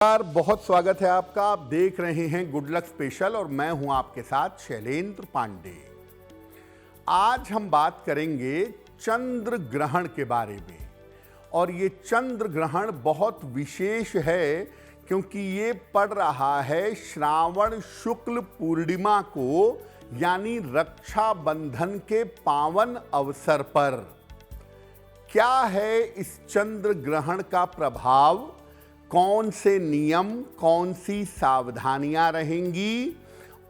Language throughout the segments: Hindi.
बहुत स्वागत है आपका। आप देख रहे हैं गुड लक स्पेशल और मैं हूं आपके साथ शैलेंद्र पांडे। आज हम बात करेंगे चंद्र ग्रहण के बारे में और ये चंद्र ग्रहण बहुत विशेष है क्योंकि ये पड़ रहा है श्रावण शुक्ल पूर्णिमा को, यानी रक्षाबंधन के पावन अवसर पर। क्या है इस चंद्र ग्रहण का प्रभाव, कौन से नियम, कौन सी सावधानियां रहेंगी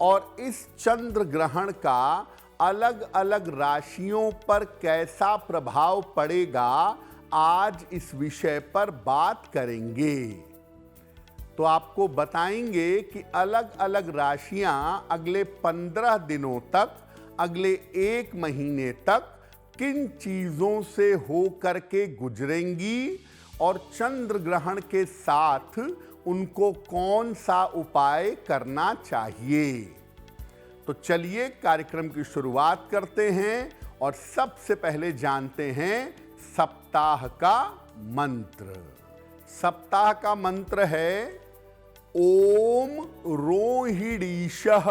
और इस चंद्र ग्रहण का अलग अलग राशियों पर कैसा प्रभाव पड़ेगा, आज इस विषय पर बात करेंगे। तो आपको बताएंगे कि अलग अलग राशियां अगले 15 दिनों तक, अगले 1 महीने तक किन चीजों से हो करके गुजरेंगी और चंद्र ग्रहण के साथ उनको कौन सा उपाय करना चाहिए। तो चलिए कार्यक्रम की शुरुआत करते हैं और सबसे पहले जानते हैं सप्ताह का मंत्र। सप्ताह का मंत्र है ओम रोहिणीशः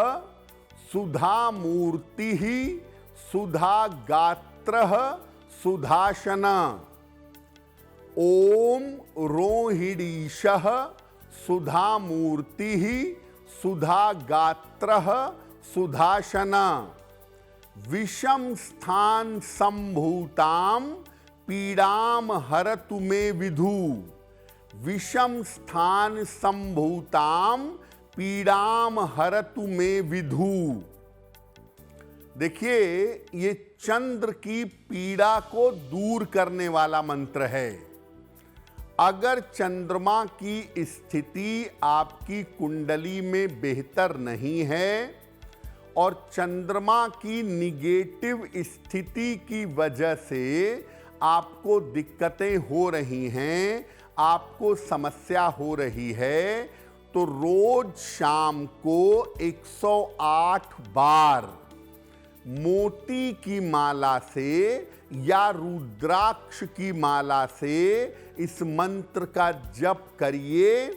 सुधामूर्तिः सुधागात्रः सुधाशन। ओम रोहिणीशः सुधामूर्तिः सुधागात्रः सुधाशन। विषम स्थान संभूतां पीड़ाम हरतु मे विधु। विषम स्थान संभूतां पीड़ाम हरतु मे विधु। देखिए, ये चंद्र की पीड़ा को दूर करने वाला मंत्र है। अगर चंद्रमा की स्थिति आपकी कुंडली में बेहतर नहीं है और चंद्रमा की निगेटिव स्थिति की वजह से आपको दिक्कतें हो रही हैं, आपको समस्या हो रही है, तो रोज शाम को 108 बार मोती की माला से या रुद्राक्ष की माला से इस मंत्र का जप करिए।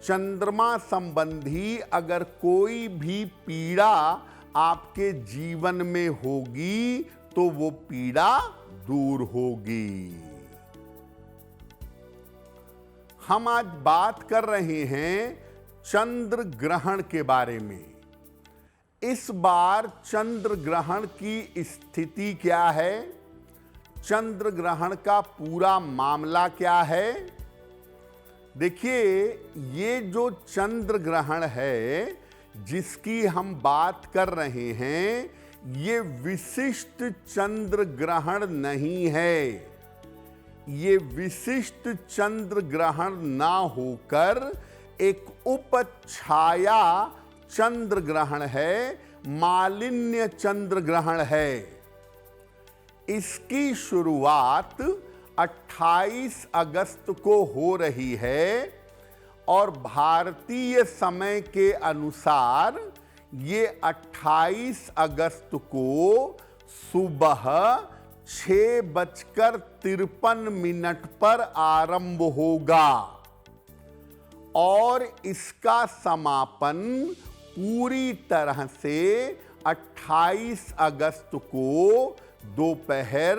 चंद्रमा संबंधी अगर कोई भी पीड़ा आपके जीवन में होगी तो वो पीड़ा दूर होगी। हम आज बात कर रहे हैं चंद्र ग्रहण के बारे में। इस बार चंद्र ग्रहण की स्थिति क्या है, चंद्र ग्रहण का पूरा मामला क्या है। देखिए, ये जो चंद्र ग्रहण है जिसकी हम बात कर रहे हैं, ये विशिष्ट चंद्र ग्रहण नहीं है। ये विशिष्ट चंद्र ग्रहण ना होकर एक उपछाया चंद्र ग्रहण है, मालिन्य चंद्र ग्रहण है। इसकी शुरुआत 28 अगस्त को हो रही है और भारतीय समय के अनुसार ये 28 अगस्त को सुबह 6:53 पर आरंभ होगा और इसका समापन पूरी तरह से 28 अगस्त को दोपहर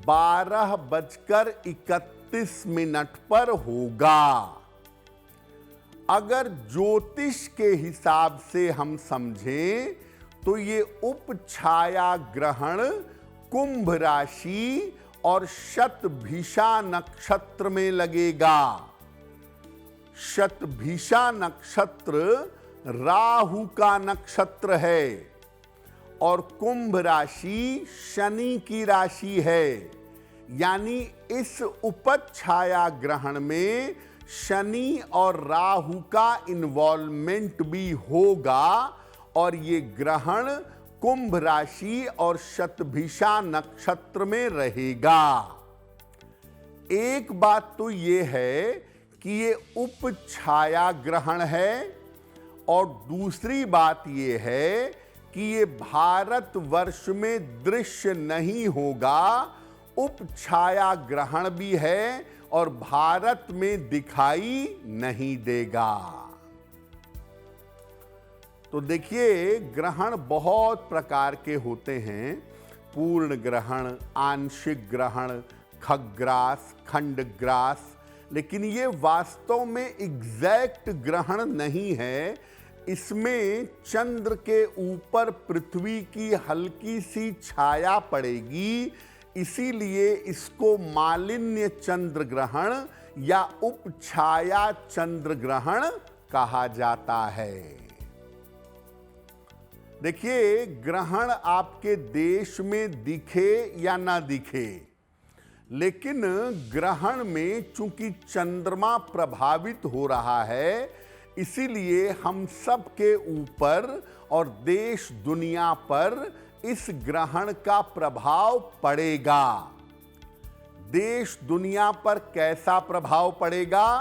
12:31 पर होगा। अगर ज्योतिष के हिसाब से हम समझें तो ये उपछाया ग्रहण कुंभ राशि और शतभिषा नक्षत्र में लगेगा। शतभिषा नक्षत्र राहु का नक्षत्र है और कुंभ राशि शनि की राशि है, यानी इस उपछाया ग्रहण में शनि और राहु का इन्वॉल्वमेंट भी होगा और ये ग्रहण कुंभ राशि और शतभिषा नक्षत्र में रहेगा। एक बात तो ये है कि ये उपछाया ग्रहण है और दूसरी बात ये है कि ये भारतवर्ष में दृश्य नहीं होगा। उपछाया ग्रहण भी है और भारत में दिखाई नहीं देगा। तो देखिए, ग्रहण बहुत प्रकार के होते हैं। पूर्ण ग्रहण, आंशिक ग्रहण, खग्रास, खंडग्रास, लेकिन ये वास्तव में एग्जैक्ट ग्रहण नहीं है। इसमें चंद्र के ऊपर पृथ्वी की हल्की सी छाया पड़ेगी, इसीलिए इसको मालिन्य चंद्र ग्रहण या उपछाया चंद्र ग्रहण कहा जाता है। देखिए, ग्रहण आपके देश में दिखे या ना दिखे, लेकिन ग्रहण में चूंकि चंद्रमा प्रभावित हो रहा है, इसीलिए हम सब के ऊपर और देश दुनिया पर इस ग्रहण का प्रभाव पड़ेगा। देश दुनिया पर कैसा प्रभाव पड़ेगा?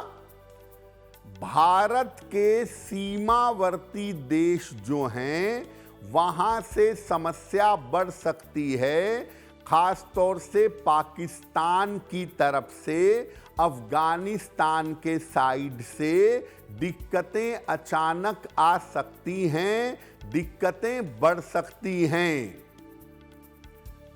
भारत के सीमावर्ती देश जो हैं, वहां से समस्या बढ़ सकती है। खास तौर से पाकिस्तान की तरफ से, अफगानिस्तान के साइड से दिक्कतें अचानक आ सकती हैं, दिक्कतें बढ़ सकती हैं।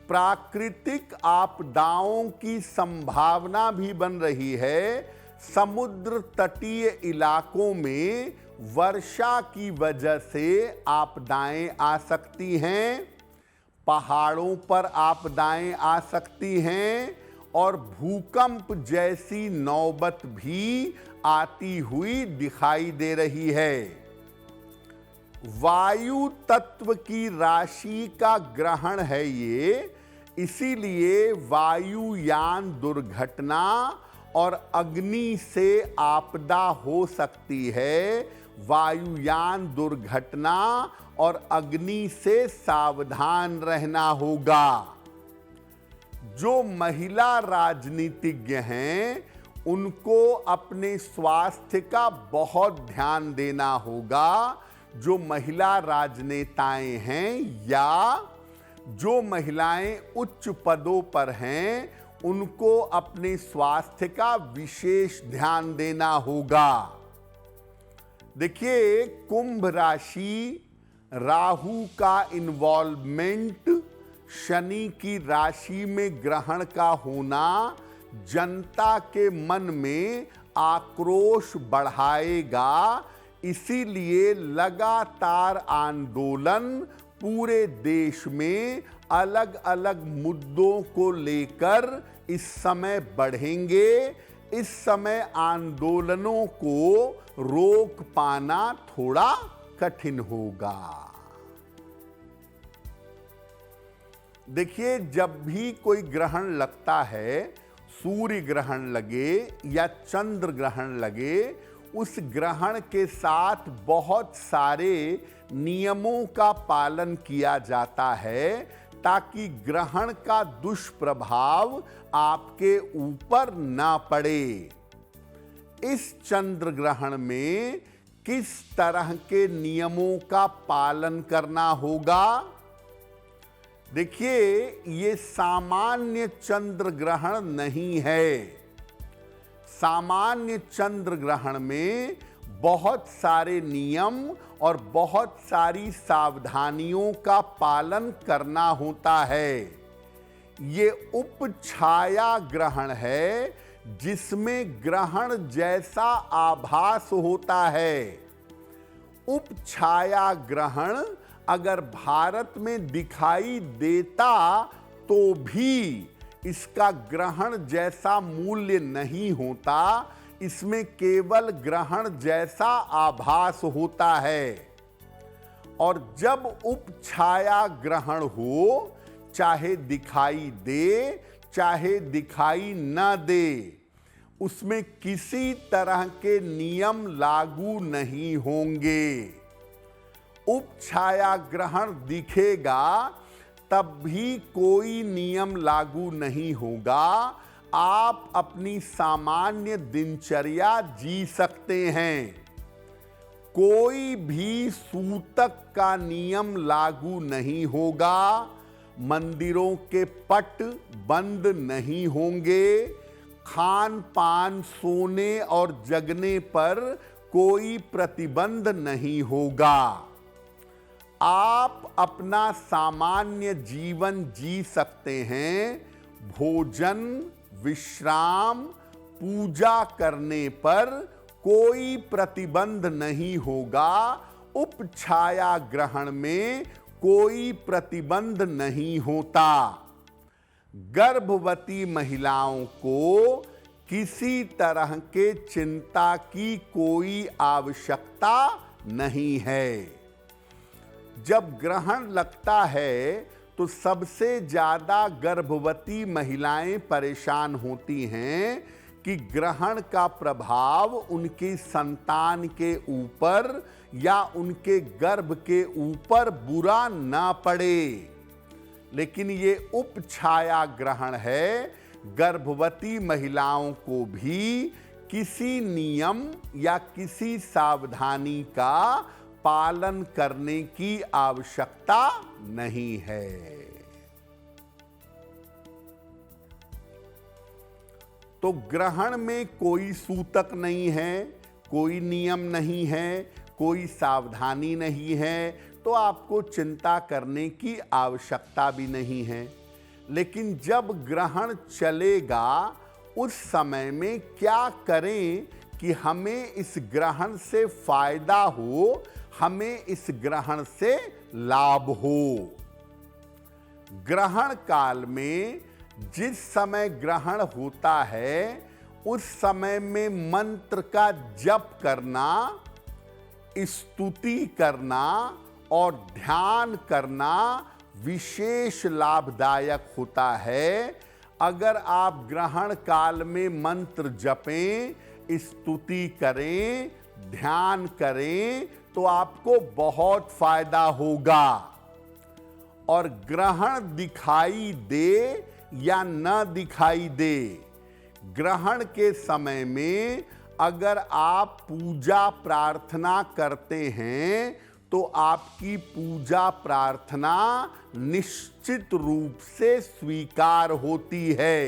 प्राकृतिक आपदाओं की संभावना भी बन रही है। समुद्र तटीय इलाकों में वर्षा की वजह से आपदाएं आ सकती हैं, पहाड़ों पर आपदाएं आ सकती हैं और भूकंप जैसी नौबत भी आती हुई दिखाई दे रही है। वायु तत्व की राशि का ग्रहण है ये, इसीलिए वायुयान दुर्घटना और अग्नि से आपदा हो सकती है। वायुयान दुर्घटना और अग्नि से सावधान रहना होगा। जो महिला राजनीतिज्ञ हैं, उनको अपने स्वास्थ्य का बहुत ध्यान देना होगा। जो महिला राजनेताएं हैं या जो महिलाएं उच्च पदों पर हैं, उनको अपने स्वास्थ्य का विशेष ध्यान देना होगा। देखिए, कुंभ राशि, राहु का इन्वॉल्वमेंट, शनि की राशि में ग्रहण का होना जनता के मन में आक्रोश बढ़ाएगा। इसीलिए लगातार आंदोलन पूरे देश में अलग अलग मुद्दों को लेकर इस समय बढ़ेंगे। इस समय आंदोलनों को रोक पाना थोड़ा कठिन होगा। देखिए, जब भी कोई ग्रहण लगता है, सूर्य ग्रहण लगे या चंद्र ग्रहण लगे, उस ग्रहण के साथ बहुत सारे नियमों का पालन किया जाता है ताकि ग्रहण का दुष्प्रभाव आपके ऊपर ना पड़े। इस चंद्र ग्रहण में किस तरह के नियमों का पालन करना होगा? देखिए, ये सामान्य चंद्र ग्रहण नहीं है। सामान्य चंद्र ग्रहण में बहुत सारे नियम और बहुत सारी सावधानियों का पालन करना होता है। ये उपछाया ग्रहण है, जिसमें ग्रहण जैसा आभास होता है। उपछाया ग्रहण अगर भारत में दिखाई देता तो भी इसका ग्रहण जैसा मूल्य नहीं होता। इसमें केवल ग्रहण जैसा आभास होता है। और जब उपछाया ग्रहण हो, चाहे दिखाई दे चाहे दिखाई न दे, उसमें किसी तरह के नियम लागू नहीं होंगे। उपछाया ग्रहण दिखेगा तब भी कोई नियम लागू नहीं होगा। आप अपनी सामान्य दिनचर्या जी सकते हैं। कोई भी सूतक का नियम लागू नहीं होगा। मंदिरों के पट बंद नहीं होंगे। खान पान, सोने और जगने पर कोई प्रतिबंध नहीं होगा। आप अपना सामान्य जीवन जी सकते हैं। भोजन, विश्राम, पूजा करने पर कोई प्रतिबंध नहीं होगा। उपछाया ग्रहण में कोई प्रतिबंध नहीं होता। गर्भवती महिलाओं को किसी तरह के चिंता की कोई आवश्यकता नहीं है। जब ग्रहण लगता है तो सबसे ज्यादा गर्भवती महिलाएं परेशान होती हैं कि ग्रहण का प्रभाव उनकी संतान के ऊपर या उनके गर्भ के ऊपर बुरा ना पड़े। लेकिन ये उपछाया ग्रहण है। गर्भवती महिलाओं को भी किसी नियम या किसी सावधानी का पालन करने की आवश्यकता नहीं है। तो ग्रहण में कोई सूतक नहीं है, कोई नियम नहीं है, कोई सावधानी नहीं है, तो आपको चिंता करने की आवश्यकता भी नहीं है। लेकिन जब ग्रहण चलेगा उस समय में क्या करें कि हमें इस ग्रहण से फायदा हो, हमें इस ग्रहण से लाभ हो। ग्रहण काल में जिस समय ग्रहण होता है उस समय में मंत्र का जप करना, स्तुति करना और ध्यान करना विशेष लाभदायक होता है। अगर आप ग्रहण काल में मंत्र जपें, स्तुति करें, ध्यान करें तो आपको बहुत फायदा होगा। और ग्रहण दिखाई दे या न दिखाई दे, ग्रहण के समय में अगर आप पूजा प्रार्थना करते हैं तो आपकी पूजा प्रार्थना निश्चित रूप से स्वीकार होती है।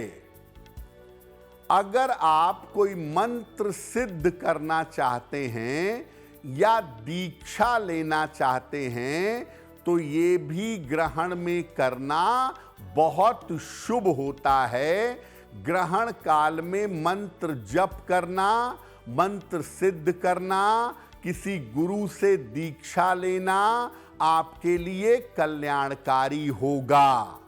अगर आप कोई मंत्र सिद्ध करना चाहते हैं या दीक्षा लेना चाहते हैं तो ये भी ग्रहण में करना बहुत शुभ होता है। ग्रहण काल में मंत्र जप करना, मंत्र सिद्ध करना, किसी गुरु से दीक्षा लेना आपके लिए कल्याणकारी होगा।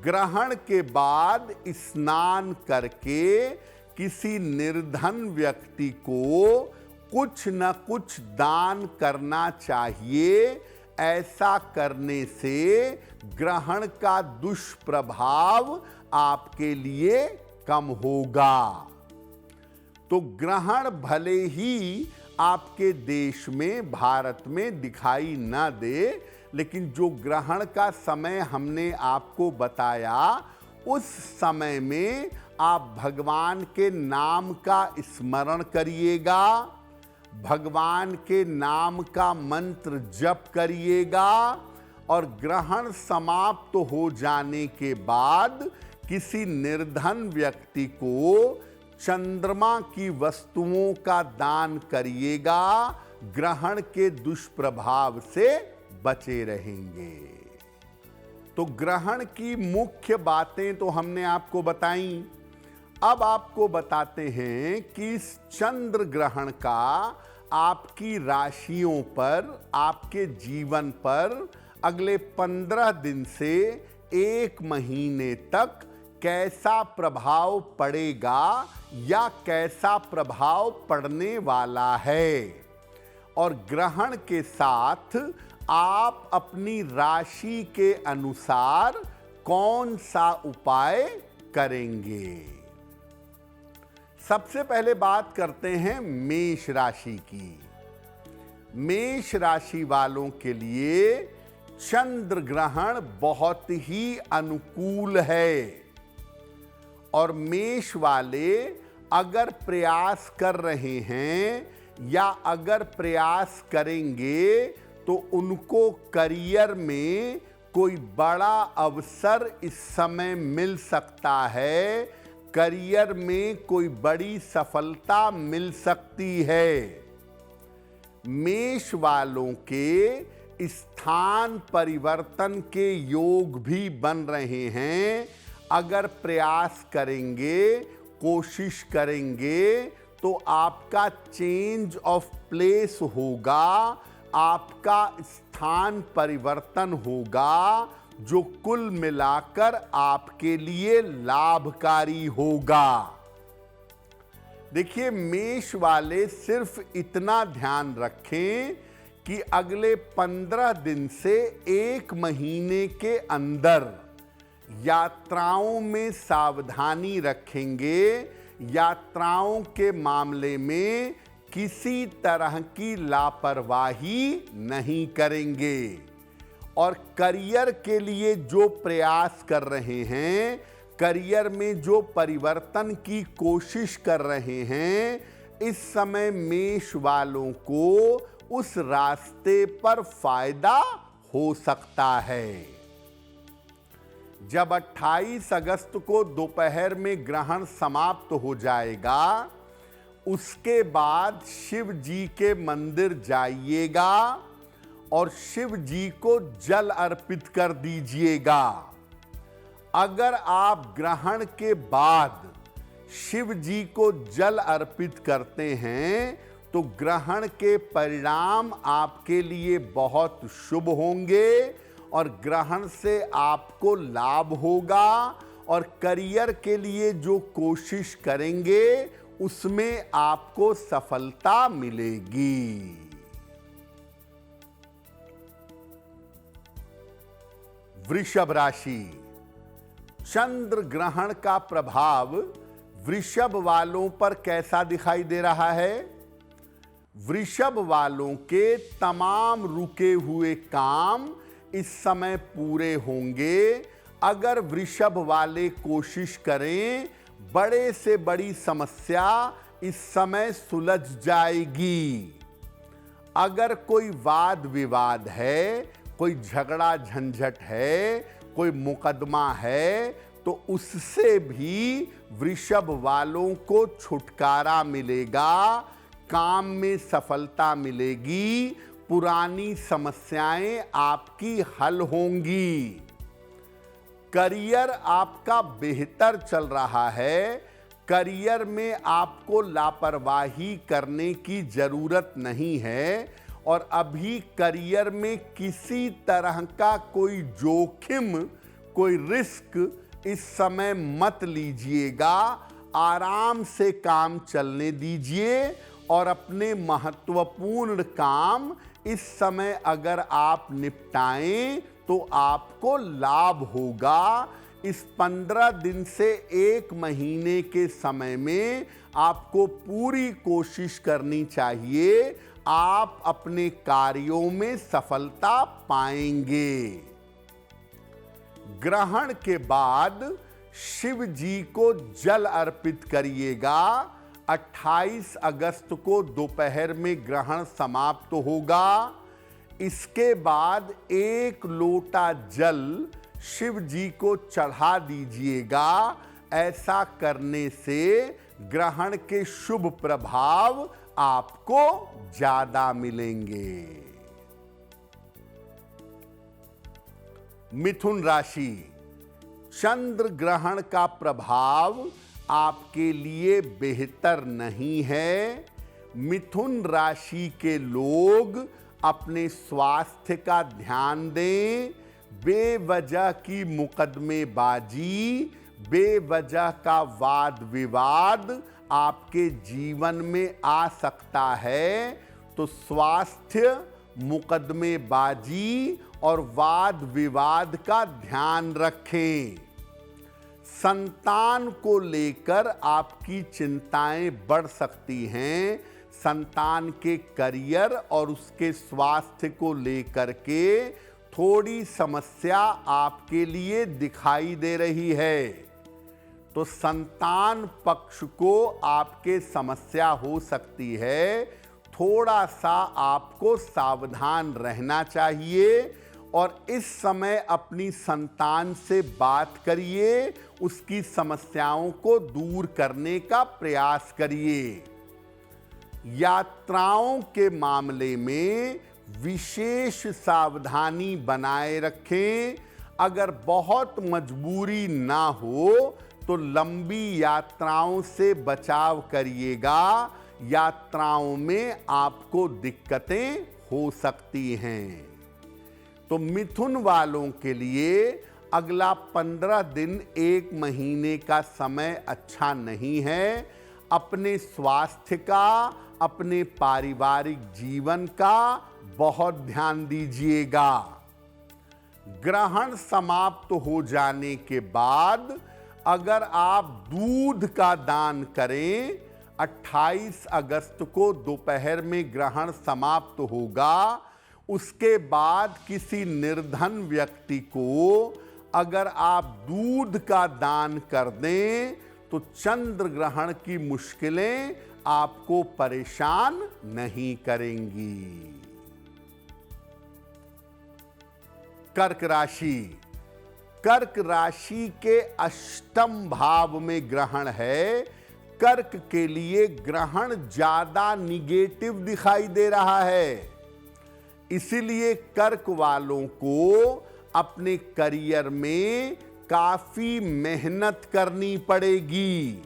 ग्रहण के बाद स्नान करके किसी निर्धन व्यक्ति को कुछ न कुछ दान करना चाहिए। ऐसा करने से ग्रहण का दुष्प्रभाव आपके लिए कम होगा। तो ग्रहण भले ही आपके देश में, भारत में दिखाई न दे, लेकिन जो ग्रहण का समय हमने आपको बताया उस समय में आप भगवान के नाम का स्मरण करिएगा, भगवान के नाम का मंत्र जप करिएगा और ग्रहण समाप्त हो जाने के बाद किसी निर्धन व्यक्ति को चंद्रमा की वस्तुओं का दान करिएगा। ग्रहण के दुष्प्रभाव से बचे रहेंगे। तो ग्रहण की मुख्य बातें तो हमने आपको बताई। अब आपको बताते हैं कि इस चंद्र ग्रहण का आपकी राशियों पर, आपके जीवन पर अगले 15 दिन से 1 महीने तक कैसा प्रभाव पड़ेगा या कैसा प्रभाव पड़ने वाला है। और ग्रहण के साथ आप अपनी राशि के अनुसार कौन सा उपाय करेंगे। सबसे पहले बात करते हैं मेष राशि की। मेष राशि वालों के लिए चंद्र ग्रहण बहुत ही अनुकूल है और मेष वाले अगर प्रयास कर रहे हैं या अगर प्रयास करेंगे तो उनको करियर में कोई बड़ा अवसर इस समय मिल सकता है। करियर में कोई बड़ी सफलता मिल सकती है। मेष वालों के स्थान परिवर्तन के योग भी बन रहे हैं। अगर प्रयास करेंगे, कोशिश करेंगे तो आपका चेंज ऑफ प्लेस होगा, आपका स्थान परिवर्तन होगा, जो कुल मिलाकर आपके लिए लाभकारी होगा। देखिए, मेष वाले सिर्फ इतना ध्यान रखें कि अगले 15 दिन से 1 महीने के अंदर यात्राओं में सावधानी रखेंगे, यात्राओं के मामले में किसी तरह की लापरवाही नहीं करेंगे। और करियर के लिए जो प्रयास कर रहे हैं, करियर में जो परिवर्तन की कोशिश कर रहे हैं, इस समय मेष वालों को उस रास्ते पर फायदा हो सकता है। जब 28 अगस्त को दोपहर में ग्रहण समाप्त हो जाएगा, उसके बाद शिव जी के मंदिर जाइएगा और शिव जी को जल अर्पित कर दीजिएगा। अगर आप ग्रहण के बाद शिव जी को जल अर्पित करते हैं तो ग्रहण के परिणाम आपके लिए बहुत शुभ होंगे और ग्रहण से आपको लाभ होगा और करियर के लिए जो कोशिश करेंगे उसमें आपको सफलता मिलेगी। वृषभ राशि, चंद्र ग्रहण का प्रभाव वृषभ वालों पर कैसा दिखाई दे रहा है? वृषभ वालों के तमाम रुके हुए काम इस समय पूरे होंगे। अगर वृषभ वाले कोशिश करें, बड़े से बड़ी समस्या इस समय सुलझ जाएगी। अगर कोई वाद विवाद है, कोई झगड़ा झंझट है, कोई मुकदमा है, तो उससे भी वृषभ वालों को छुटकारा मिलेगा, काम में सफलता मिलेगी, पुरानी समस्याएं आपकी हल होंगी। करियर आपका बेहतर चल रहा है। करियर में आपको लापरवाही करने की जरूरत नहीं है और अभी करियर में किसी तरह का कोई जोखिम, कोई रिस्क इस समय मत लीजिएगा। आराम से काम चलने दीजिए और अपने महत्वपूर्ण काम इस समय अगर आप निपटाएं तो आपको लाभ होगा। इस 15 दिन से 1 महीने के समय में आपको पूरी कोशिश करनी चाहिए, आप अपने कार्यों में सफलता पाएंगे। ग्रहण के बाद शिव जी को जल अर्पित करिएगा। 28 अगस्त को दोपहर में ग्रहण समाप्त होगा। इसके बाद 1 लोटा जल शिव जी को चढ़ा दीजिएगा। ऐसा करने से ग्रहण के शुभ प्रभाव आपको ज्यादा मिलेंगे। मिथुन राशि, चंद्र ग्रहण का प्रभाव आपके लिए बेहतर नहीं है। मिथुन राशि के लोग अपने स्वास्थ्य का ध्यान दें। बेवजह की मुकदमेबाजी, बेवजह का वाद विवाद आपके जीवन में आ सकता है, तो स्वास्थ्य, मुकदमेबाजी और वाद विवाद का ध्यान रखें। संतान को लेकर आपकी चिंताएं बढ़ सकती हैं। संतान के करियर और उसके स्वास्थ्य को लेकर के थोड़ी समस्या आपके लिए दिखाई दे रही है, तो संतान पक्ष को आपके समस्या हो सकती है। थोड़ा सा आपको सावधान रहना चाहिए और इस समय अपनी संतान से बात करिए, उसकी समस्याओं को दूर करने का प्रयास करिए। यात्राओं के मामले में विशेष सावधानी बनाए रखें। अगर बहुत मजबूरी ना हो तो लंबी यात्राओं से बचाव करिएगा। यात्राओं में आपको दिक्कतें हो सकती हैं। तो मिथुन वालों के लिए अगला 15 दिन 1 महीने का समय अच्छा नहीं है। अपने स्वास्थ्य का, अपने पारिवारिक जीवन का बहुत ध्यान दीजिएगा। ग्रहण समाप्त हो जाने के बाद अगर आप दूध का दान करें, 28 अगस्त को दोपहर में ग्रहण समाप्त होगा। उसके बाद किसी निर्धन व्यक्ति को अगर आप दूध का दान कर दें तो चंद्र ग्रहण की मुश्किलें आपको परेशान नहीं करेंगी। कर्क राशि। कर्क राशि के अष्टम भाव में ग्रहण है। कर्क के लिए ग्रहण ज्यादा निगेटिव दिखाई दे रहा है। इसीलिए कर्क वालों को अपने करियर में काफी मेहनत करनी पड़ेगी।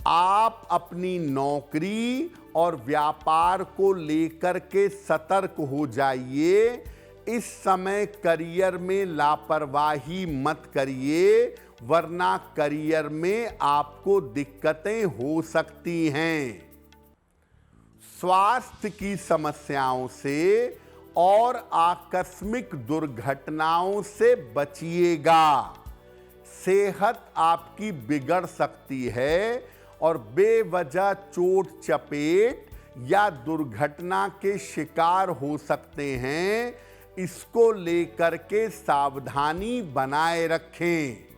आप अपनी नौकरी और व्यापार को लेकर के सतर्क हो जाइए। इस समय करियर में लापरवाही मत करिए, वरना करियर में आपको दिक्कतें हो सकती हैं। स्वास्थ्य की समस्याओं से और आकस्मिक दुर्घटनाओं से बचिएगा। सेहत आपकी बिगड़ सकती है और बेवजह चोट चपेट या दुर्घटना के शिकार हो सकते हैं। इसको लेकर के सावधानी बनाए रखें।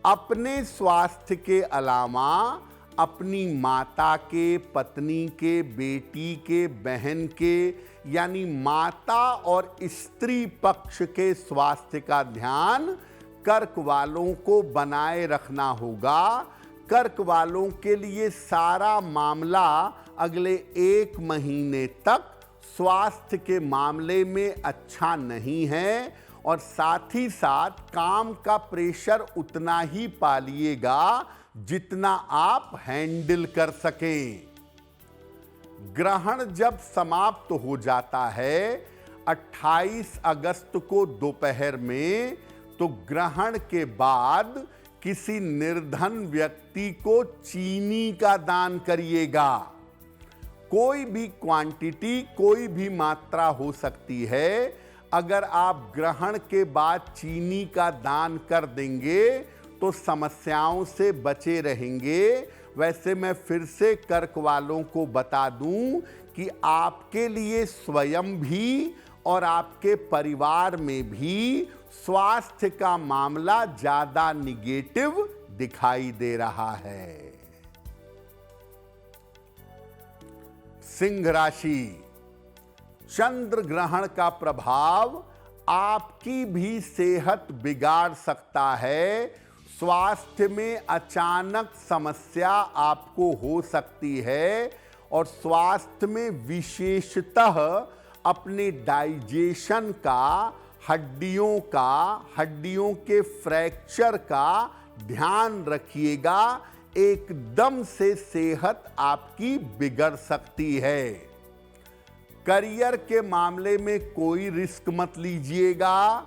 अपने स्वास्थ्य के अलावा अपनी माता के, पत्नी के, बेटी के, बहन के यानी माता और स्त्री पक्ष के स्वास्थ्य का ध्यान कर्क वालों को बनाए रखना होगा। कर्क वालों के लिए सारा मामला अगले 1 महीने तक स्वास्थ्य के मामले में अच्छा नहीं है और साथ ही साथ काम का प्रेशर उतना ही पालिएगा जितना आप हैंडल कर सकें। ग्रहण जब समाप्त हो जाता है 28 अगस्त को दोपहर में, तो ग्रहण के बाद किसी निर्धन व्यक्ति को चीनी का दान करिएगा। कोई भी क्वांटिटी, कोई भी मात्रा हो सकती है। अगर आप ग्रहण के बाद चीनी का दान कर देंगे तो समस्याओं से बचे रहेंगे। वैसे मैं फिर से कर्क वालों को बता दूं कि आपके लिए स्वयं भी और आपके परिवार में भी स्वास्थ्य का मामला ज्यादा निगेटिव दिखाई दे रहा है। सिंह राशि। चंद्र ग्रहण का प्रभाव आपकी भी सेहत बिगाड़ सकता है। स्वास्थ्य में अचानक समस्या आपको हो सकती है और स्वास्थ्य में विशेषतः अपने डाइजेशन का, हड्डियों के फ्रैक्चर का ध्यान रखिएगा। एकदम से सेहत आपकी बिगड़ सकती है। करियर के मामले में कोई रिस्क मत लीजिएगा।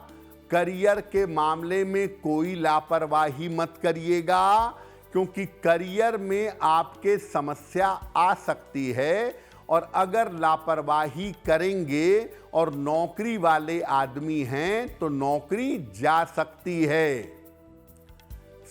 करियर के मामले में कोई लापरवाही मत करिएगा, क्योंकि करियर में आपके समस्या आ सकती है और अगर लापरवाही करेंगे और नौकरी वाले आदमी हैं तो नौकरी जा सकती है।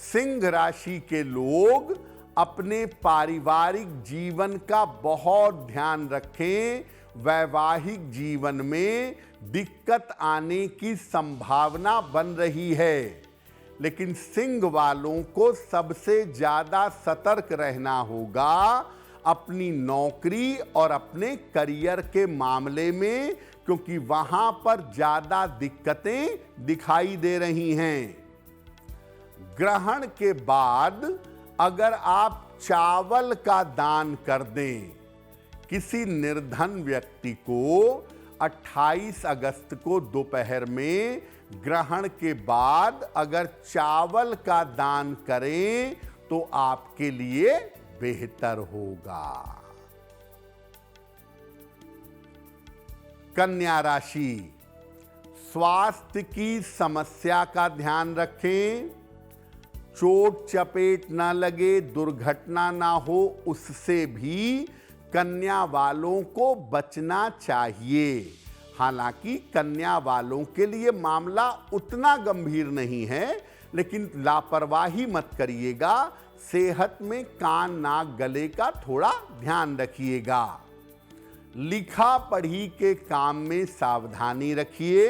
सिंह राशि के लोग अपने पारिवारिक जीवन का बहुत ध्यान रखें। वैवाहिक जीवन में दिक्कत आने की संभावना बन रही है, लेकिन सिंह वालों को सबसे ज्यादा सतर्क रहना होगा अपनी नौकरी और अपने करियर के मामले में, क्योंकि वहां पर ज्यादा दिक्कतें दिखाई दे रही हैं। ग्रहण के बाद अगर आप चावल का दान कर दें किसी निर्धन व्यक्ति को 28 अगस्त को दोपहर में ग्रहण के बाद अगर चावल का दान करें तो आपके लिए बेहतर होगा। कन्या राशि, स्वास्थ्य की समस्या का ध्यान रखें। चोट चपेट ना लगे, दुर्घटना ना हो, उससे भी कन्या वालों को बचना चाहिए। हालांकि कन्या वालों के लिए मामला उतना गंभीर नहीं है, लेकिन लापरवाही मत करिएगा। सेहत में कान नाक गले का थोड़ा ध्यान रखिएगा। लिखा पढ़ी के काम में सावधानी रखिए।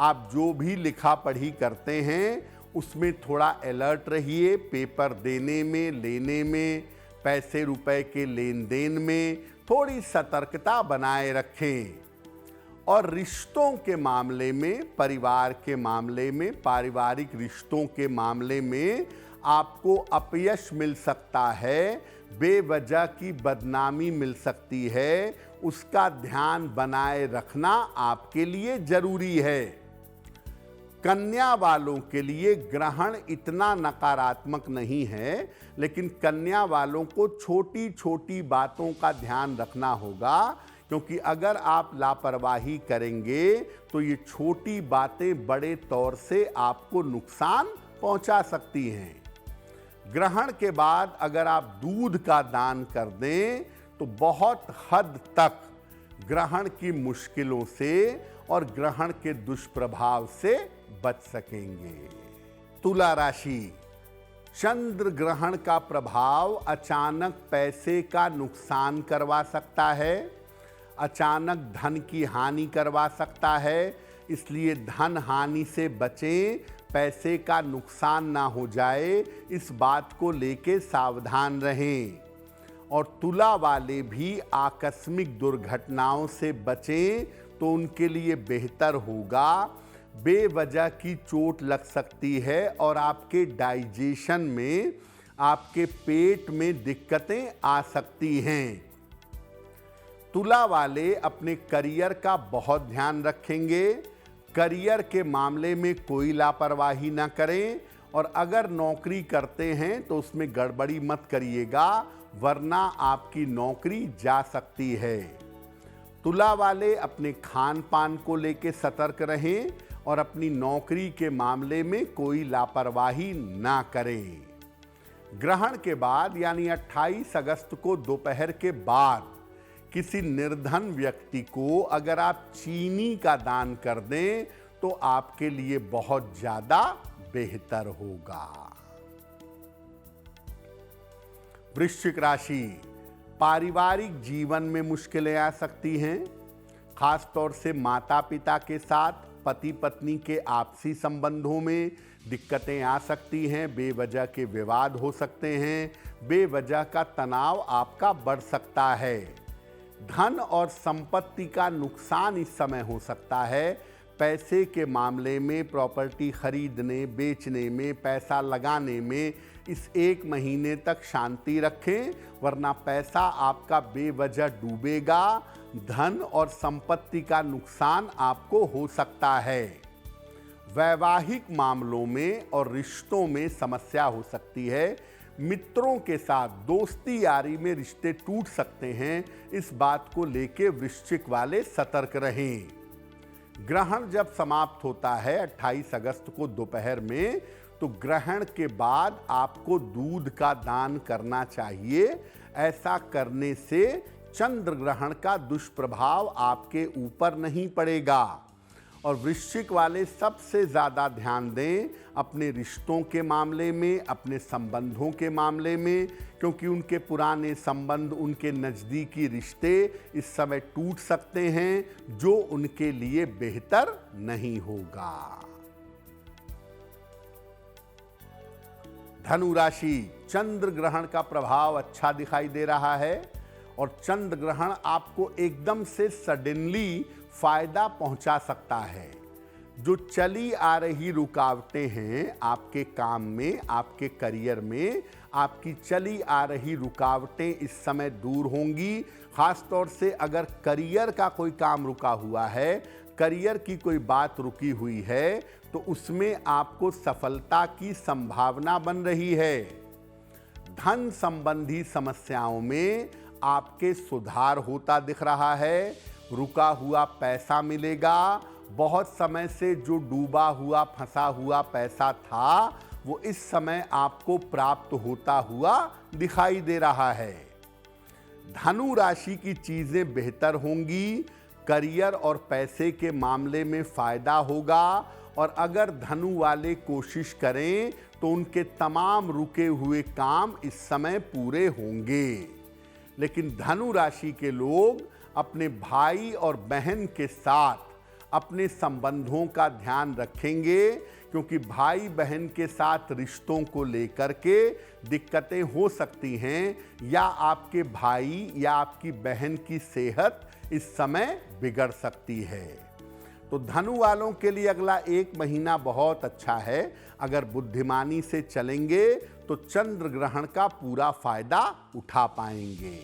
आप जो भी लिखा पढ़ी करते हैं उसमें थोड़ा अलर्ट रहिए। पेपर देने में, लेने में, पैसे रुपए के लेन देन में थोड़ी सतर्कता बनाए रखें। और रिश्तों के मामले में, परिवार के मामले में, पारिवारिक रिश्तों के मामले में आपको अपयश मिल सकता है, बेवजह की बदनामी मिल सकती है। उसका ध्यान बनाए रखना आपके लिए जरूरी है। कन्या वालों के लिए ग्रहण इतना नकारात्मक नहीं है, लेकिन कन्या वालों को छोटी छोटी बातों का ध्यान रखना होगा, क्योंकि अगर आप लापरवाही करेंगे तो ये छोटी बातें बड़े तौर से आपको नुकसान पहुंचा सकती हैं। ग्रहण के बाद अगर आप दूध का दान कर दें तो बहुत हद तक ग्रहण की मुश्किलों से और ग्रहण के दुष्प्रभाव से बच सकेंगे। तुला राशि, चंद्र ग्रहण का प्रभाव अचानक पैसे का नुकसान करवा सकता है, अचानक धन की हानि करवा सकता है। इसलिए धन हानि से बचें, पैसे का नुकसान ना हो जाए, इस बात को लेके सावधान रहें। और तुला वाले भी आकस्मिक दुर्घटनाओं से बचें तो उनके लिए बेहतर होगा। बेवजह की चोट लग सकती है और आपके डाइजेशन में, आपके पेट में दिक्कतें आ सकती हैं। तुला वाले अपने करियर का बहुत ध्यान रखेंगे। करियर के मामले में कोई लापरवाही ना करें, और अगर नौकरी करते हैं तो उसमें गड़बड़ी मत करिएगा, वरना आपकी नौकरी जा सकती है। तुला वाले अपने खान पान को लेकर सतर्क रहें और अपनी नौकरी के मामले में कोई लापरवाही ना करें। ग्रहण के बाद यानी 28 अगस्त को दोपहर के बाद किसी निर्धन व्यक्ति को अगर आप चीनी का दान कर दें तो आपके लिए बहुत ज्यादा बेहतर होगा। वृश्चिक राशि, पारिवारिक जीवन में मुश्किलें आ सकती हैं। खास तौर से माता पिता के साथ, पति पत्नी के आपसी संबंधों में दिक्कतें आ सकती हैं। बेवजह के विवाद हो सकते हैं, बेवजह का तनाव आपका बढ़ सकता है। धन और संपत्ति का नुकसान इस समय हो सकता है। पैसे के मामले में, प्रॉपर्टी खरीदने बेचने में, पैसा लगाने में इस 1 महीने तक शांति रखें, वरना पैसा आपका बेवजह डूबेगा। धन और संपत्ति का नुकसान आपको हो सकता है। वैवाहिक मामलों में और रिश्तों में समस्या हो सकती है। मित्रों के साथ दोस्ती यारी में रिश्ते टूट सकते हैं। इस बात को लेके वृश्चिक वाले सतर्क रहें। ग्रहण जब समाप्त होता है 28 अगस्त को दोपहर में, तो ग्रहण के बाद आपको दूध का दान करना चाहिए। ऐसा करने से चंद्र ग्रहण का दुष्प्रभाव आपके ऊपर नहीं पड़ेगा। और वृश्चिक वाले सबसे ज़्यादा ध्यान दें अपने रिश्तों के मामले में, अपने संबंधों के मामले में, क्योंकि उनके पुराने संबंध, उनके नज़दीकी रिश्ते इस समय टूट सकते हैं, जो उनके लिए बेहतर नहीं होगा। धनु राशि, चंद्र ग्रहण का प्रभाव अच्छा दिखाई दे रहा है और चंद्र ग्रहण आपको एकदम से सडनली फायदा पहुंचा सकता है। जो चली आ रही रुकावटें हैं आपके काम में, आपके करियर में, आपकी चली आ रही रुकावटें इस समय दूर होंगी। खास तौर से अगर करियर का कोई काम रुका हुआ है, करियर की कोई बात रुकी हुई है, तो उसमें आपको सफलता की संभावना बन रही है। धन संबंधी समस्याओं में आपके सुधार होता दिख रहा है। रुका हुआ पैसा मिलेगा। बहुत समय से जो डूबा हुआ फंसा हुआ पैसा था वो इस समय आपको प्राप्त होता हुआ दिखाई दे रहा है। धनु राशि की चीजें बेहतर होंगी। करियर और पैसे के मामले में फायदा होगा और अगर धनु वाले कोशिश करें तो उनके तमाम रुके हुए काम इस समय पूरे होंगे। लेकिन धनु राशि के लोग अपने भाई और बहन के साथ अपने संबंधों का ध्यान रखेंगे, क्योंकि भाई बहन के साथ रिश्तों को लेकर के दिक्कतें हो सकती हैं या आपके भाई या आपकी बहन की सेहत इस समय बिगड़ सकती है। तो धनु वालों के लिए अगला एक महीना बहुत अच्छा है। अगर बुद्धिमानी से चलेंगे तो चंद्र ग्रहण का पूरा फायदा उठा पाएंगे।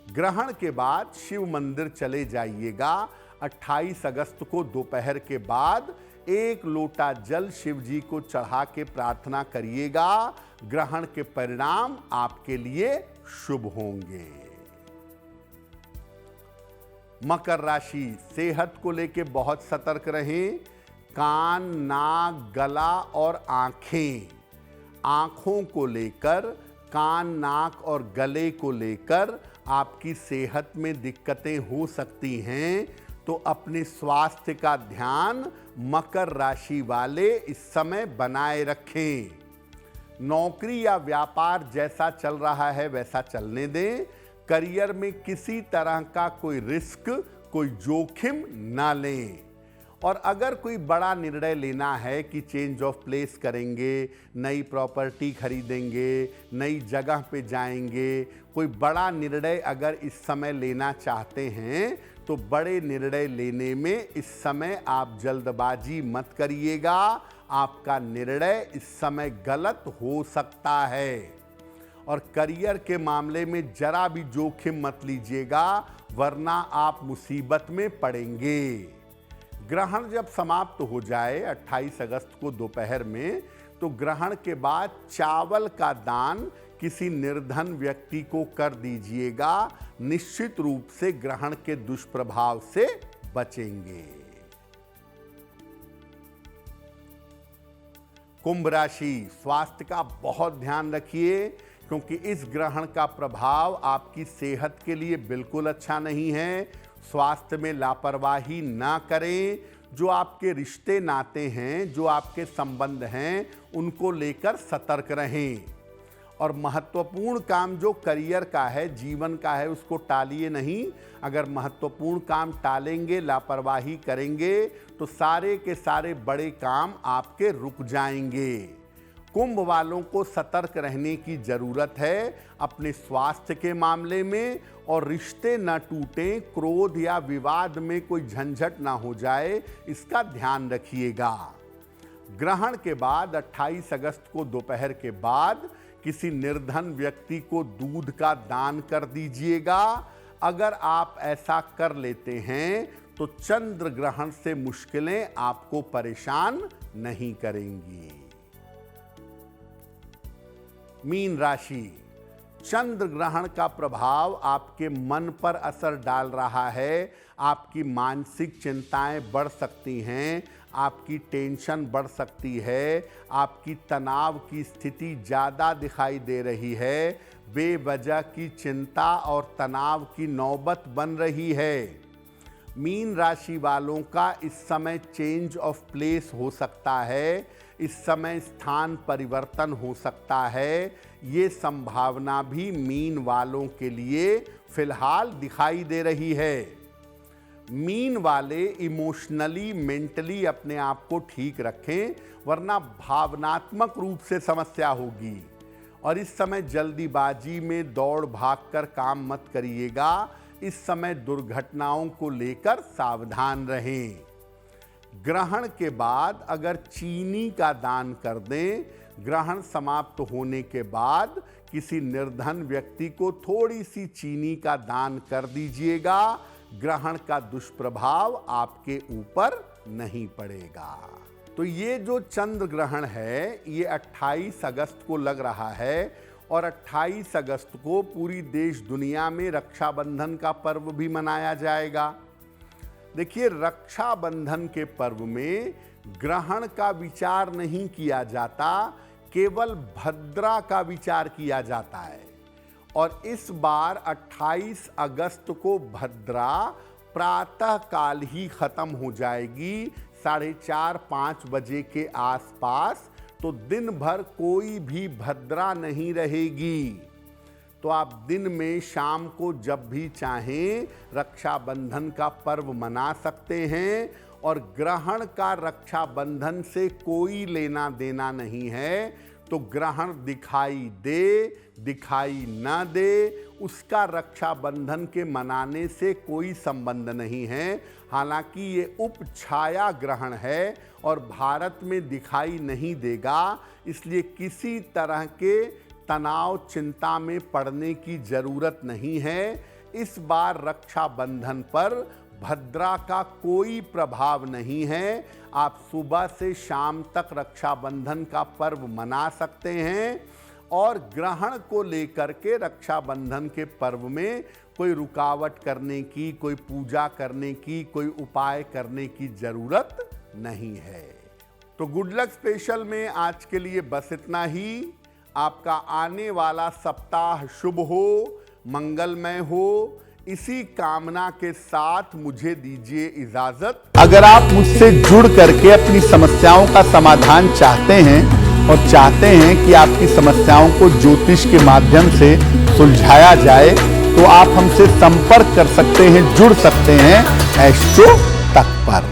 ग्रहण के बाद शिव मंदिर चले जाइएगा। 28 अगस्त को दोपहर के बाद 1 लोटा जल शिव जी को चढ़ा के प्रार्थना करिएगा। ग्रहण के परिणाम आपके लिए शुभ होंगे। मकर राशि, सेहत को लेके बहुत सतर्क रहें। कान, नाक, गला और आंखें, आंखों को लेकर, कान, नाक और गले को लेकर आपकी सेहत में दिक्कतें हो सकती हैं। तो अपने स्वास्थ्य का ध्यान मकर राशि वाले इस समय बनाए रखें। नौकरी या व्यापार जैसा चल रहा है वैसा चलने दें। करियर में किसी तरह का कोई रिस्क, कोई जोखिम ना लें। और अगर कोई बड़ा निर्णय लेना है कि चेंज ऑफ प्लेस करेंगे, नई प्रॉपर्टी खरीदेंगे, नई जगह पे जाएंगे, कोई बड़ा निर्णय अगर इस समय लेना चाहते हैं तो बड़े निर्णय लेने में इस समय आप जल्दबाजी मत करिएगा। आपका निर्णय इस समय गलत हो सकता है। और करियर के मामले में जरा भी जोखिम मत लीजिएगा, वरना आप मुसीबत में पड़ेंगे। ग्रहण जब समाप्त हो जाए 28 अगस्त को दोपहर में, तो ग्रहण के बाद चावल का दान किसी निर्धन व्यक्ति को कर दीजिएगा। निश्चित रूप से ग्रहण के दुष्प्रभाव से बचेंगे। कुंभ राशि, स्वास्थ्य का बहुत ध्यान रखिए, क्योंकि इस ग्रहण का प्रभाव आपकी सेहत के लिए बिल्कुल अच्छा नहीं है। स्वास्थ्य में लापरवाही ना करें। जो आपके रिश्ते नाते हैं, जो आपके संबंध हैं, उनको लेकर सतर्क रहें। और महत्वपूर्ण काम जो करियर का है, जीवन का है, उसको टालिए नहीं। अगर महत्वपूर्ण काम टालेंगे, लापरवाही करेंगे, तो सारे के सारे बड़े काम आपके रुक जाएंगे। कुंभ वालों को सतर्क रहने की जरूरत है अपने स्वास्थ्य के मामले में, और रिश्ते न टूटें, क्रोध या विवाद में कोई झंझट ना हो जाए, इसका ध्यान रखिएगा। ग्रहण के बाद 28 अगस्त को दोपहर के बाद किसी निर्धन व्यक्ति को दूध का दान कर दीजिएगा। अगर आप ऐसा कर लेते हैं तो चंद्र ग्रहण से मुश्किलें आपको परेशान नहीं करेंगी। मीन राशि, चंद्र ग्रहण का प्रभाव आपके मन पर असर डाल रहा है। आपकी मानसिक चिंताएं बढ़ सकती हैं, आपकी टेंशन बढ़ सकती है, आपकी तनाव की स्थिति ज़्यादा दिखाई दे रही है, बेवजह की चिंता और तनाव की नौबत बन रही है। मीन राशि वालों का इस समय चेंज ऑफ प्लेस हो सकता है, इस समय स्थान परिवर्तन हो सकता है। ये संभावना भी मीन वालों के लिए फिलहाल दिखाई दे रही है। मीन वाले इमोशनली, मेंटली अपने आप को ठीक रखें, वरना भावनात्मक रूप से समस्या होगी। और इस समय जल्दीबाजी में दौड़ भागकर काम मत करिएगा। इस समय दुर्घटनाओं को लेकर सावधान रहें। ग्रहण के बाद अगर चीनी का दान कर दें, ग्रहण समाप्त होने के बाद किसी निर्धन व्यक्ति को थोड़ी सी चीनी का दान कर दीजिएगा, ग्रहण का दुष्प्रभाव आपके ऊपर नहीं पड़ेगा। तो ये जो चंद्र ग्रहण है ये 28 अगस्त को लग रहा है और 28 अगस्त को पूरी देश दुनिया में रक्षाबंधन का पर्व भी मनाया जाएगा। देखिए, रक्षाबंधन के पर्व में ग्रहण का विचार नहीं किया जाता, केवल भद्रा का विचार किया जाता है। और इस बार 28 अगस्त को भद्रा प्रातः काल ही खत्म हो जाएगी, 4:30-5 बजे के आसपास। तो दिन भर कोई भी भद्रा नहीं रहेगी। तो आप दिन में शाम को जब भी चाहें रक्षाबंधन का पर्व मना सकते हैं। और ग्रहण का रक्षाबंधन से कोई लेना देना नहीं है। तो ग्रहण दिखाई दे, दिखाई ना दे, उसका रक्षाबंधन के मनाने से कोई संबंध नहीं है। हालांकि ये उपछाया ग्रहण है और भारत में दिखाई नहीं देगा, इसलिए किसी तरह के तनाव चिंता में पड़ने की जरूरत नहीं है। इस बार रक्षाबंधन पर भद्रा का कोई प्रभाव नहीं है। आप सुबह से शाम तक रक्षाबंधन का पर्व मना सकते हैं और ग्रहण को लेकर के रक्षाबंधन के पर्व में कोई रुकावट करने की, कोई पूजा करने की, कोई उपाय करने की जरूरत नहीं है। तो गुड लक स्पेशल में आज के लिए बस इतना ही। आपका आने वाला सप्ताह शुभ हो, मंगलमय हो, इसी कामना के साथ मुझे दीजिए इजाजत। अगर आप मुझसे जुड़ करके अपनी समस्याओं का समाधान चाहते हैं और चाहते हैं कि आपकी समस्याओं को ज्योतिष के माध्यम से सुलझाया जाए, तो आप हमसे संपर्क कर सकते हैं, जुड़ सकते हैं एस्ट्रो तक पर।